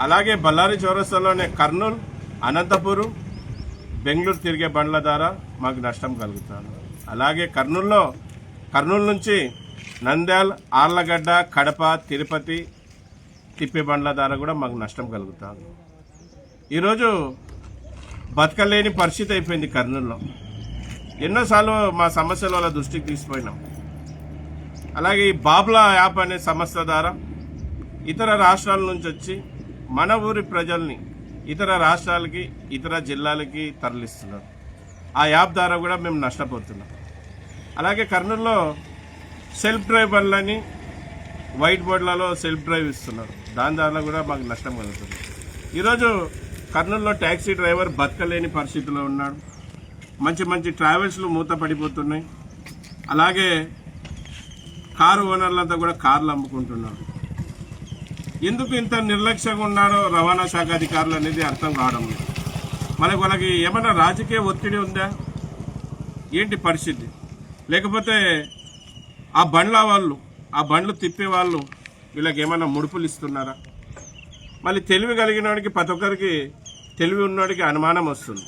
అలాగే బళ్ళారి చౌరస్తాలోనే కర్నూలు, అనంతపురం, బెంగళూరు తిరిగే బండ్ల ద్వారా మాకు నష్టం కలుగుతుంది. అలాగే కర్నూలు నుంచి నంద్యాల, ఆర్లగడ్డ, కడప, తిరుపతి తిప్పే బండ్ల ద్వారా కూడా మాకు నష్టం కలుగుతుంది. ఈరోజు బతకలేని పరిస్థితి అయిపోయింది కర్నూలులో. ఎన్నోసార్లు మా సమస్యల వాళ్ళ దృష్టికి తీసుకుపోయినాం. అలాగే ఈ బాబ్లా యాప్ అనే సంస్థ ద్వారా ఇతర రాష్ట్రాల నుంచి వచ్చి మన ఊరి ప్రజల్ని ఇతర రాష్ట్రాలకి, ఇతర జిల్లాలకి తరలిస్తున్నారు. ఆ యాప్ ద్వారా కూడా మేము నష్టపోతున్నాం. అలాగే కర్నూలులో సెల్ఫ్ డ్రైవ్ బండ్లని వైట్ బోర్డులలో సెల్ఫ్ డ్రైవ్ ఇస్తున్నారు. దాని ద్వారా కూడా మాకు నష్టం కలుగుతుంది. ఈరోజు కర్నూలులో ట్యాక్సీ డ్రైవర్ బతకలేని పరిస్థితిలో ఉన్నాడు. మంచి ట్రావెల్స్లు మూత పడిపోతున్నాయి. అలాగే కారు ఓనర్లంతా కూడా కార్లు అమ్ముకుంటున్నారు. ఎందుకు ఇంత నిర్లక్ష్యంగా ఉన్నారో రవాణా శాఖ అధికారులు అనేది అర్థం కావడం లేదు. వాళ్ళకి ఏమైనా రాజకీయ ఒత్తిడి ఉందా ఏంటి పరిస్థితి? లేకపోతే ఆ బండ్లు తిప్పే వాళ్ళు వీళ్ళకి ఏమైనా ముడుపులు ఇస్తున్నారా? మళ్ళీ తెలివి కలిగిన వాడికి, ప్రతి ఒక్కరికి తెలివి ఉన్నవాడికి అనుమానం వస్తుంది.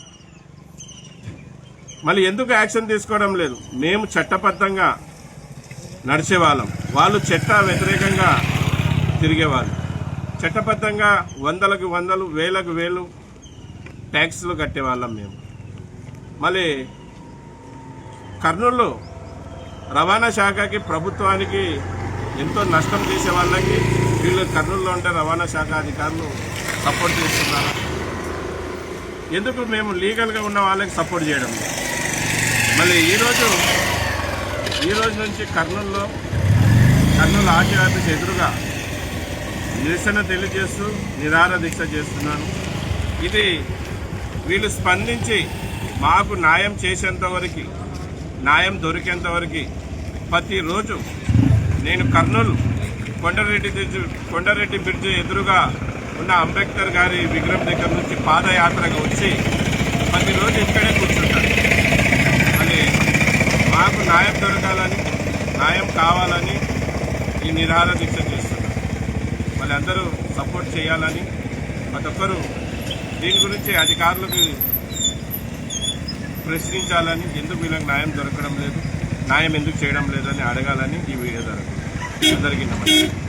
మళ్ళీ ఎందుకు యాక్షన్ తీసుకోవడం లేదు? మేము చట్టబద్ధంగా నడిచేవాళ్ళం, వాళ్ళు చట్ట వ్యతిరేకంగా తిరిగేవాళ్ళు. చట్టబద్ధంగా వందలకు వందలు, వేలకు వేలు ట్యాక్సులు కట్టేవాళ్ళం మేము. మళ్ళీ కర్నూలు రవాణా శాఖకి, ప్రభుత్వానికి ఎంతో నష్టం చేసే వాళ్ళకి వీళ్ళు కర్నూలులో ఉండే రవాణా శాఖ అధికారులు సపోర్ట్ చేస్తున్నారు. ఎందుకు మేము లీగల్గా ఉన్న వాళ్ళకి సపోర్ట్ చేయడం లేదు? మళ్ళీ ఈరోజు నుంచి కర్నూలు ఆర్టీఓ ఆఫీస్ ఎదురుగా నిరసన తెలియజేస్తూ నిరాహార దీక్ష చేస్తున్నాను. ఇది వీళ్ళు స్పందించి మాకు న్యాయం చేసేంతవరకు, న్యాయం దొరికేంతవరకు ప్రతిరోజు నేను కర్నూలు కొండారెడ్డి బ్రిడ్జ్ ఎదురుగా ఉన్న అంబేద్కర్ గారి విగ్రహం దగ్గర నుంచి పాదయాత్రగా వచ్చి ప్రతిరోజు ఇక్కడే కూర్చుంటాను. మళ్ళీ మాకు న్యాయం దొరకాలని, న్యాయం కావాలని ఈ నిరాహార దీక్ష చేస్తున్నాను. మళ్ళీ అందరూ సపోర్ట్ చేయాలని, ప్రతి ఒక్కరూ దీని గురించి అధికారులకు ప్రశ్నించాలని, ఎందుకు వీళ్ళకి న్యాయం దొరకడం లేదు, న్యాయం ఎందుకు చేయడం లేదని అడగాలని ఈ వీడియో జరుగుతుంది. అందరికీ నమస్తే.